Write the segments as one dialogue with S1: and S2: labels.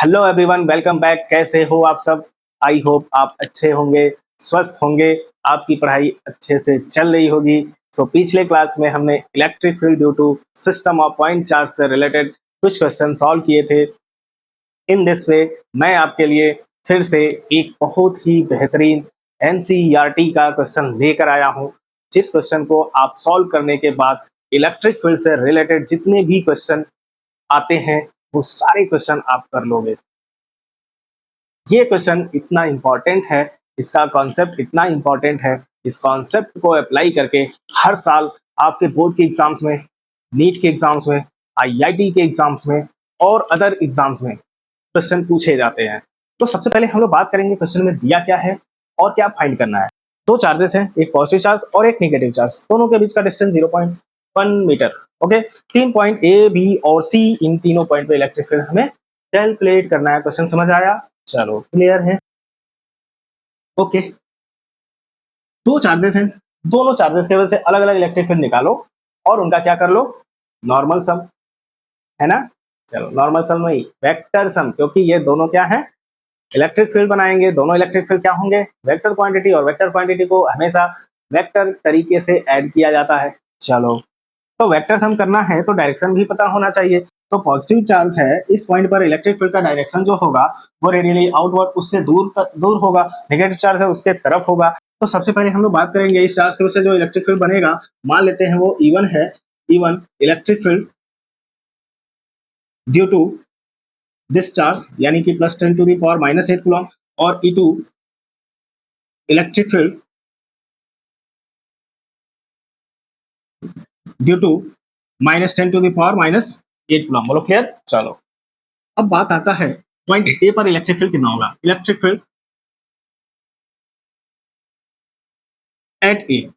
S1: Hello everyone, welcome back. कैसे हो आप सब? आई होप आप अच्छे होंगे, स्वस्थ होंगे, आपकी पढ़ाई अच्छे से चल रही होगी। पिछले क्लास में हमने electric field due to system of point charge से रिलेटेड कुछ क्वेश्चन सॉल्व किए थे। इन दिस वे मैं आपके लिए फिर से एक बहुत ही बेहतरीन एनसीईआरटी का क्वेश्चन लेकर आया हूँ, जिस क्वेश्चन को आप सॉल्व करने के बाद इलेक्ट्रिक फील्ड से रिलेटेड जितने भी क्वेश्चन आते हैं वो सारे क्वेश्चन आप कर लोगे। ये क्वेश्चन इतना इंपॉर्टेंट है, इसका कॉन्सेप्ट इतना इंपॉर्टेंट है, इस कॉन्सेप्ट को अप्लाई करके हर साल आपके बोर्ड के एग्जाम्स में, नीट के एग्जाम्स में, आईआईटी के एग्जाम्स में और अदर एग्जाम्स में क्वेश्चन पूछे जाते हैं। तो सबसे पहले हम लोग बात करेंगे क्वेश्चन में दिया क्या है और क्या फाइंड करना है। दो चार्जेस हैं, एक पॉजिटिव चार्ज और एक नेगेटिव चार्ज, दोनों के बीच का distance 0.1 meter. Okay, 3 point A, B और सी, इन तीनों पॉइंट पे इलेक्ट्रिक फील्ड हमें कैलकुलेट करना है। क्वेश्चन समझ आया? चलो क्लियर है। ओके, दो चार्जेस हैं, दोनों चार्जेस के वजह से अलग अलग इलेक्ट्रिक फील्ड निकालो और उनका क्या कर लो, नॉर्मल सम, है ना। चलो नॉर्मल सम नहीं, वेक्टर सम, क्योंकि ये दोनों क्या है, इलेक्ट्रिक फील्ड बनाएंगे। दोनों इलेक्ट्रिक फील्ड क्या होंगे, वेक्टर क्वांटिटी, और वेक्टर क्वांटिटी को हमेशा वेक्टर तरीके से ऐड किया जाता है। चलो, तो वेक्टर सम करना है तो डायरेक्शन भी पता होना चाहिए। तो पॉजिटिव चार्ज है, इस पॉइंट पर इलेक्ट्रिक फील्ड का डायरेक्शन जो होगा वो रेडियली आउटवर्ड, उससे दूर होगा। नेगेटिव चार्ज है उसके तरफ होगा। तो सबसे पहले हम लोग बात करेंगे इस चार्ज की वजह से जो इलेक्ट्रिक फील्ड बनेगा, मान लेते हैं वो E1 है। E1 electric field due to this charge, यानी कि +10⁻⁻8 कूलम, और E2 electric field due to -10⁻⁻8 coulomb. बोलो क्लियर। चलो, अब बात आता है पॉइंट ए पर इलेक्ट्रिक फील्ड कितना होगा। इलेक्ट्रिक फील्ड एट ए,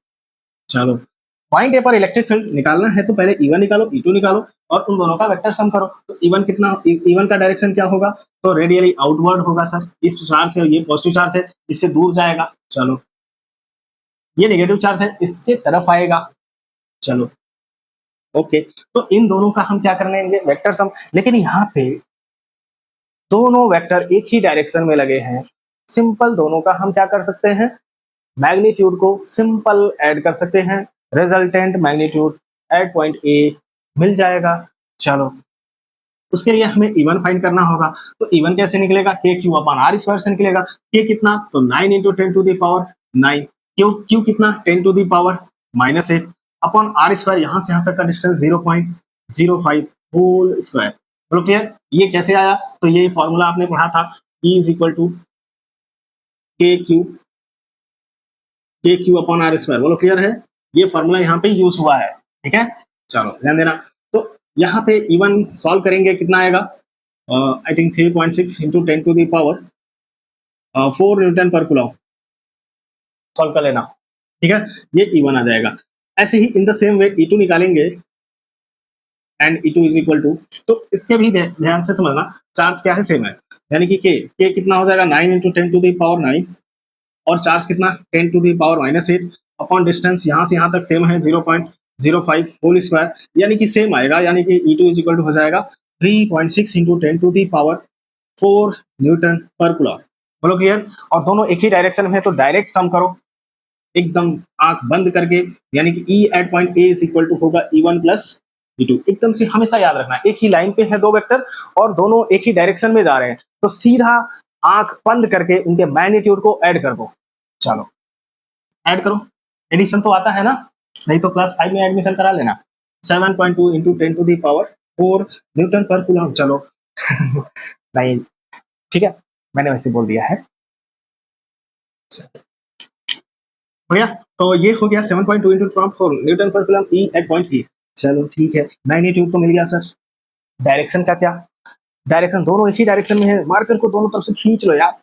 S1: चलो पॉइंट ए पर इलेक्ट्रिक फील्ड निकालना है तो पहले E1 निकालो, E2 निकालो और उन दोनों का वेक्टर सम करो। तो E1 कितना, E1 का डायरेक्शन क्या होगा, तो रेडियली आउटवर्ड होगा सर। इस चार्ज से, ये पॉजिटिव चार्ज है, इससे दूर जाएगा। चलो, ये नेगेटिव चार्ज है, इसके तरफ आएगा। चलो ओके, तो इन दोनों का हम क्या करने लेंगे, वेक्टर सम। लेकिन यहाँ पे दोनों वेक्टर एक ही डायरेक्शन में लगे हैं, सिंपल दोनों का हम क्या कर सकते हैं, मैग्नीट्यूड को सिंपल ऐड कर सकते हैं। Resultant magnitude at point A मिल जाएगा। चलो, उसके लिए हमें E1 फाइंड करना होगा। तो E1 कैसे निकलेगा, KQ/R² से निकलेगा। K कितना, तो 9 × 10⁻9। Q कितना, 10⁻⁻8 अपॉन R², यहाँ से यहाँ तक का डिस्टेंस 0.05 होल स्क्वायर। बोलो क्लियर। ये कैसे आया, तो ये फॉर्मूला आपने पढ़ा था, E = KQ/R²। बोलो क्लियर है, ये फॉर्मूला यहाँ पे यूज हुआ है। ठीक है, चलो ध्यान देना। तो यहाँ पे E1 सॉल्व करेंगे, कितना आएगा, I think 3.6 × 10⁻4 Newton per coulomb. Solve कर लेना, ठीक है, ये E1 आ जाएगा। ऐसे ही in the same way E2 निकालेंगे, एंड E2 = तो इसके भी ध्यान से समझना, चार्ज क्या है, सेम है, यानी कि K कितना हो जाएगा, 9 × 10⁻9, और चार्ज कितना, 10⁻⁻8 अपॉन डिस्टेंस यहाँ से यहाँ तक सेम है, 0.05 होल स्क्वायर, यानी कि सेम आएगा। यानी कि E2 = हो जाएगा 3.6 × 10⁻4 न्यूटन पर कूलम। बोलो क्लियर। और दोनों एक ही डायरेक्शन में है तो डायरेक्ट सम करो एकदम आंख बंद करके, यानी कि E at point A = होगा E1 + E2। एकदम से हमेशा याद रखना, एक ही लाइन पे है दो वेक्टर और दोनों एक ही डायरेक्शन में जा रहे हैं, तो सीधा आंख बंद करके उनके मैग्नीट्यूड को ऐड कर दो। चलो ऐड करो, एडिशन तो आता है ना, नहीं तो क्लास 5 में एडमिशन करा लेना। 7.2 × 10⁻4 न्यूटन पर कूलम। चलो नहीं, ठीक है, मैंने वैसे बोल दिया है। हो गया, तो ये हो गया 7.2 × 10⁻4 Newton per coulomb E at point E। चलो ठीक है, मैग्नीट्यूड तो मिल गया सर। डायरेक्शन का क्या, डायरेक्शन दोनों एक ही डायरेक्शन में है, मार्कर को दोनों तरफ से खींच लो यार,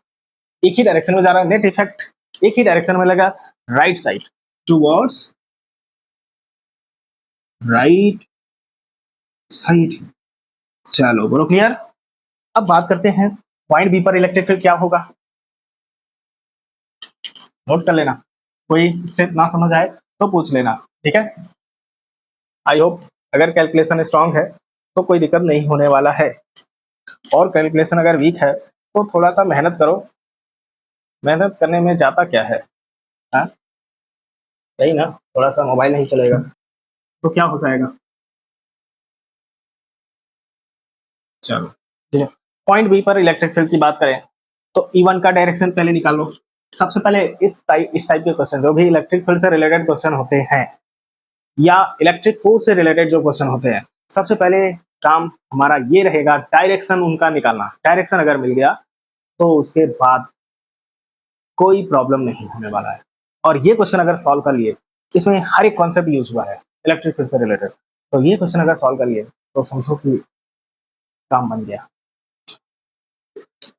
S1: एक ही डायरेक्शन में जा रहा है। नेट इफेक्ट एक ही डायरेक्शन में लगा, right side, towards right side. चलो बोलो क्लियर। अब बात करते हैं पॉइंट बी पर इलेक्ट्रिक फील्ड क्या होगा, नोट कर लेना, कोई स्टेप ना समझ आए तो पूछ लेना, ठीक है। आई होप अगर कैलकुलेशन स्ट्रांग है तो कोई दिक्कत नहीं होने वाला है। और कैलकुलेशन अगर वीक है तो थोड़ा सा मेहनत करो, मेहनत करने में जाता क्या है, हाँ यही ना, थोड़ा सा मोबाइल नहीं चलेगा तो क्या हो जाएगा। चलो ठीक है, पॉइंट बी पर इलेक्ट्रिक फील्ड की बात करें तो E1 का डायरेक्शन पहले निकालो। सबसे पहले इस टाइप के क्वेश्चन जो भी इलेक्ट्रिक फील्ड से रिलेटेड क्वेश्चन होते हैं या इलेक्ट्रिक फोर्स से रिलेटेड जो क्वेश्चन होते हैं, सबसे पहले काम हमारा ये रहेगा डायरेक्शन उनका निकालना। डायरेक्शन अगर मिल गया तो उसके बाद कोई प्रॉब्लम नहीं होने वाला है। और ये क्वेश्चन अगर सॉल्व कर लिए, इसमें हर एक कॉन्सेप्ट यूज हुआ है इलेक्ट्रिक फील्ड से रिलेटेड, तो ये क्वेश्चन अगर सॉल्व कर लिए तो समझो कि काम बन गया।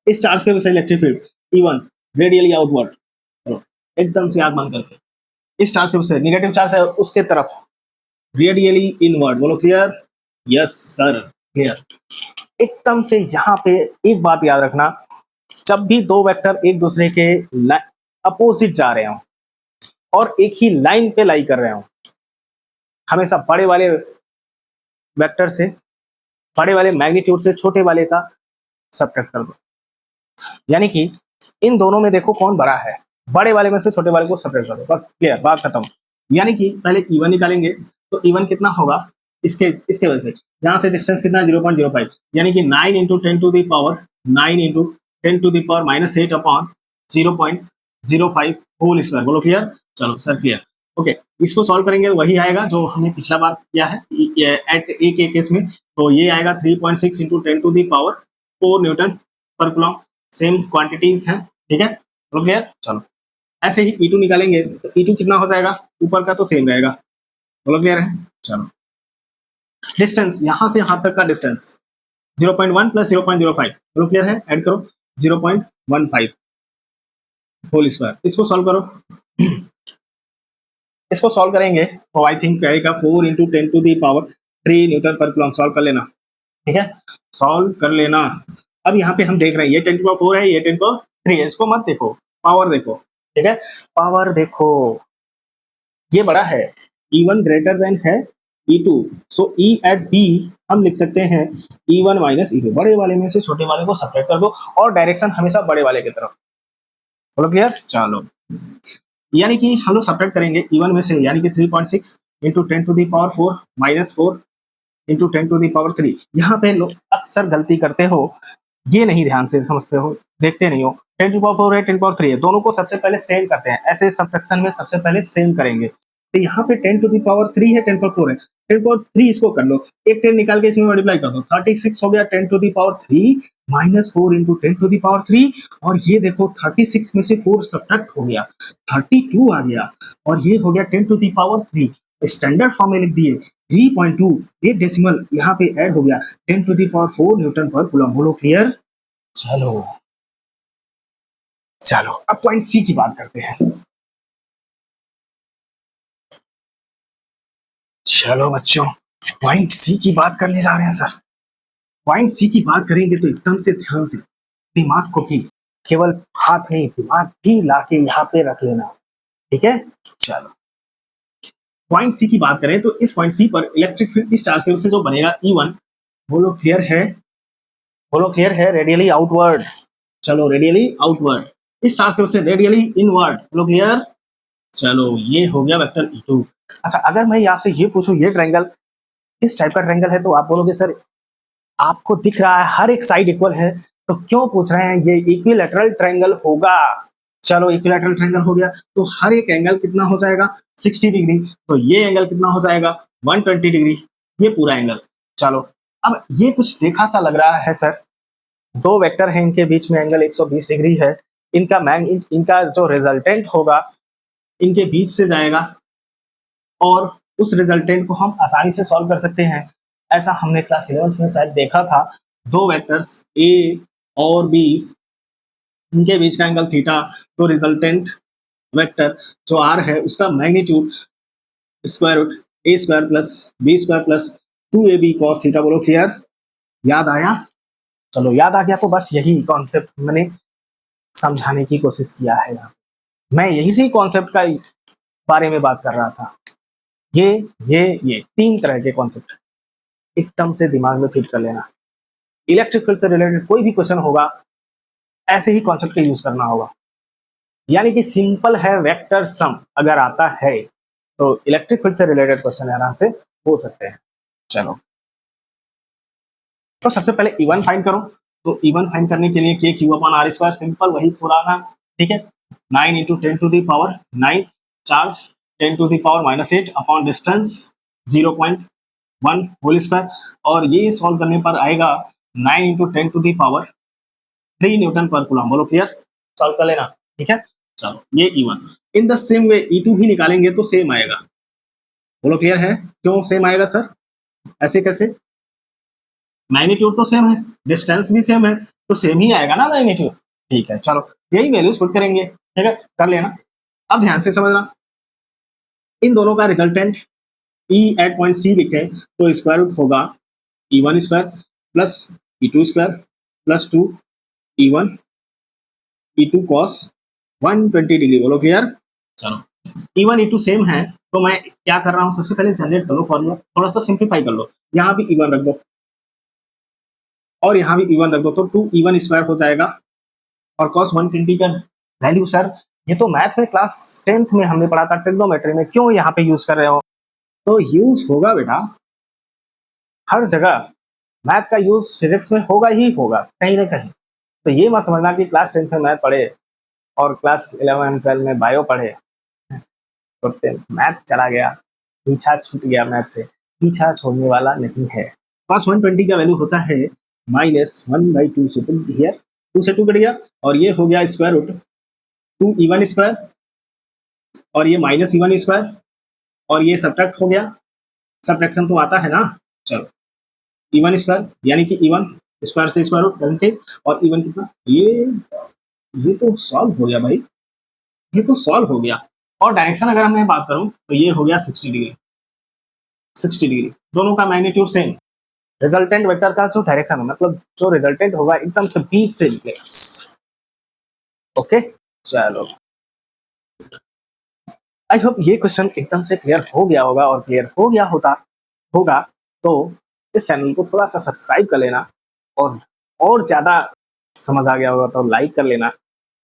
S1: इस चार्ज के विषय electric field E1 radially outward, चलो एकदम से आग बंद करके, इस चार्ज के विषय निगेटिव चार्ज है उसके तरफ रेडियली इनवर्ड, बोलो क्लियर, यस सर क्लियर। एकदम से यहाँ पे एक बात याद रखना, जब भी दो वेक्टर एक दूसरे के अपोजिट जा रहे हो और एक ही लाइन पे लाई कर रहे हो, हमेशा बड़े वाले वेक्टर से, बड़े वाले मैग्नीट्यूड से छोटे वाले का सब्ट्रैक्ट कर दो। यानी कि इन दोनों में देखो कौन बड़ा है, बड़े वाले में से छोटे वाले को सब्ट्रैक्ट कर दो, बस क्लियर, बात खत्म। यानी कि पहले E1 निकालेंगे तो E1 कितना होगा, इसके वजह से यहाँ से डिस्टेंस कितना है 0.05, यानी कि 9 into 10 to the power 9 into 10 to the power -8 upon 0.05 whole square, बोलो क्लियर, चलो सर क्लियर। ओके, इसको सॉल्व करेंगे तो वही आएगा जो हमने पिछला बार किया है एट ए के केस में, तो ये आएगा 3.6 into 10 to the power 4 newton per coulomb, same quantities हैं, ठीक है, बोलो क्लियर, चलो। ऐसे ही E2 निकालेंगे तो E2 कितना हो जाएगा, ऊपर का तो सेम रहेगा, बोलो क्लियर है, चलो। डिस्टेंस यहाँ से यहाँ तक का डिस्टेंस 0.1 प्लस 0.05, बोलो क्लियर है, ऐड करो 0.15 होल स्क्वायर, इसको सॉल्व करो। इसको सॉल्व करेंगे तो आई थिंक आएगा 4 into 10 to the power 3 newton per coulomb, solve कर लेना, ठीक है, सॉल्व कर लेना। अब यहाँ पे हम देख रहे हैं ये 10 टू पावर 4 है, ये 10 टू पावर 3 है, इसको मत देखो, पावर देखो, ठीक है, पावर देखो, ये बड़ा है, E1 ग्रेटर देन है E2, सो E एट B हम लिख सकते हैं E1 माइनस E2, बड़े वाले में से छोटे वाले को सब्ट्रैक्ट कर दो और डायरेक्शन हमेशा बड़े वाले की तरफ, बोलो क्लियर, चलो। यानी कि हम लोग सब्ट्रैक्ट करेंगे E1 में से, यानी कि 3.6 into 10 to the power 4 minus 4 into 10 to the power 3। यहाँ पे लोग अक्सर गलती करते हो, ये नहीं ध्यान से समझते हो, देखते नहीं हो, 10 टू पावर 4 है 10 पावर 3 है, दोनों को सबसे पहले सेम करते हैं, ऐसे सब्ट्रैक्शन में सबसे पहले सेम करेंगे। तो यहाँ पे 10 टू दी पावर 3 है 10 पावर 4 है, 10 पावर 3 इसको कर लो, एक 10 निकाल के इसमें मल्टीप्लाई कर दो, 36 हो गया 10 to the power 3 minus 4 into 10 to the power 3, और ये देखो 36 में से 4 सब्ट्रैक्ट हो गया 32 आ गया, और ये हो गया 10 to the power 3, standard form में लिख दिए 3.2, एक डेसिमल यहाँ पे ऐड हो गया 10 to the power 4 newton per coulomb, बोलो क्लियर, चलो। चलो अब पॉइंट सी की बात करते हैं। चलो बच्चों, पॉइंट सी की बात करने जा रहे हैं सर। पॉइंट सी की बात करेंगे तो एकदम से ध्यान से दिमाग को भी, केवल हाथ नहीं दिमाग भी लाके यहाँ पे रख लेना, ठीक है, चलो। पॉइंट सी की बात करें तो इस पॉइंट सी पर इलेक्ट्रिक फील्ड इस चार्ज के से जो बनेगा E1, बोलो क्लियर है, बोलो क्लियर है, रेडियली आउटवर्ड, चलो रेडियली आउटवर्ड, इस चार्ज के से रेडियली इनवर्ड, बोलो क्लियर, चलो ये हो गया वेक्टर E2। अच्छा अगर मैं आपसे ये पूछूं ये ट्रायंगल इस टाइप का ट्रायंगल है तो आप बोलोगे सर आपको दिख रहा है हर एक साइड इक्वल है तो क्यों पूछ रहे हैं, ये इक्विलैटरल ट्रायंगल होगा। चलो इक्विलैटरल ट्रायंगल हो गया तो हर एक एंगल कितना हो जाएगा 60 डिग्री, तो ये एंगल कितना हो जाएगा 120 डिग्री, ये पूरा एंगल। चलो अब ये कुछ देखा सा लग रहा है सर, दो वेक्टर हैं इनके बीच में एंगल 120 डिग्री है, इनका जो रिजल्टेंट होगा इनके बीच से जाएगा और उस रिजल्टेंट को हम आसानी से सॉल्व कर सकते हैं। ऐसा हमने क्लास 11th में शायद देखा था, दो वेक्टर्स ए और बी, इनके बीच का एंगल थीटा, तो रिजल्टेंट वेक्टर जो आर है उसका magnitude square root A square plus B square plus 2ab cos theta, बोलो क्लियर, याद आया, चलो याद आ गया तो बस यही कॉन्सेप्ट मैंने समझाने की कोशिश किया है, मैं यही सी कॉन्सेप्ट का बारे में बात कर रहा था। ये तीन तरह के कॉन्सेप्ट एकदम से दिमाग में फिट कर लेना। इलेक्ट्रिक फील्ड से रिलेटेड कोई भी क्वेश्चन होगा ऐसे ही कॉन्सेप्ट का यूज करना होगा, यानी कि सिंपल है वेक्टर सम अगर आता है तो इलेक्ट्रिक फील्ड से रिलेटेड क्वेश्चन आराम से हो सकते हैं। चलो तो सबसे पहले E1 फाइंड करो, तो E1 फाइंड करने के लिए K Q upon R square, simple वही पुराना, ठीक है। 9 into 10 to the power 9 charge 10 to the power -8 upon distance 0.1 whole square, और ये सॉल्व करने पर आएगा 9 into 10 to the power 3 newton per coulomb. बोलो क्लियर, सॉल्व कर लेना, ठीक है। चलो ये E1, in the same way E2 भी निकालेंगे तो सेम आएगा। बोलो क्लियर है, क्यों सेम आएगा सर, ऐसे कैसे, मैग्नीट्यूड तो सेम है, डिस्टेंस भी सेम है, तो सेम ही आएगा ना मैग्नीट्यूड, ठीक है। चलो यही वैल्यूज पुट करेंगे, ठीक है, कर लेना। अब ध्यान से समझना, इन दोनों का रिजल्टेंट ई एट पॉइंट सी लिखे तो स्क्वायर रूट होगा E1 square plus E2 square plus 2 E1 E2 cos 120 degree. बोलो क्लियर, चलो E1 E2 सेम है तो मैं क्या कर रहा हूँ, सबसे पहले जनरेट कर लो फॉर्मूला, थोड़ा सा सिंप्लीफाई कर लो, यहाँ भी E1 रख दो और यहाँ भी E1 रख दो, तो 2E1 स्क्वायर हो जाएगा, और cos 120 का वैल्यू सर ये तो मैथ में क्लास 10th में हमने पढ़ा था, ट्रिग्नोमेट्री में, क्यों यहाँ पे यूज कर रहे हो, तो यूज होगा बेटा हर जगह, मैथ का यूज फिजिक्स में होगा ही होगा कहीं ना कहीं। तो ये मत समझना कि क्लास 10th में मैथ पढ़े और क्लास 11 12 में बायो पढ़े तो मैथ चला गया, पीछा छूट गया, मैथ से पीछा छोड़ने वाला नहीं है। cos 120 का वैल्यू होता है -1/2 से 2 हियर, 2 से 2 कट गया और ये हो गया स्क्वायर रूट 2E1 स्क्वायर और ये -E1 स्क्वायर और ये सब्ट्रैक्ट हो गया, सब्ट्रैक्शन तो आता है ना। चलो E1 स्क्वायर यानी कि E1 स्क्वायर से स्क्वायर रूट करके, और E1 कितना, ये तो सॉल्व हो गया भाई, ये तो सॉल्व हो गया। और डायरेक्शन अगर मैं बात करूं तो ये हो गया 60 डिग्री, 60 डिग्री, दोनों का मैग्नीट्यूड सेम। रिजल्टेंट वेक्टर का जो डायरेक्शन है मतलब जो रिजल्टेंट होगा एकदम से बीच से निकलेगा। ओके चलो आई होप ये क्वेश्चन एकदम से क्लियर हो गया होगा, और क्लियर हो गया होगा तो इस चैनल को थोड़ा सा सब्सक्राइब कर लेना, और ज्यादा समझ आ गया होगा तो लाइक कर लेना,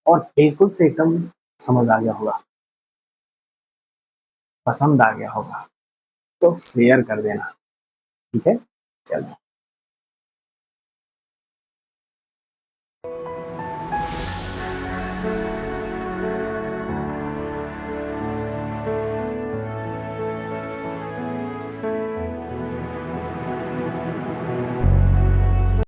S1: और बिल्कुल से एकदम समझ आ गया होगा, पसंद आ गया होगा तो शेयर कर देना, ठीक है। चलो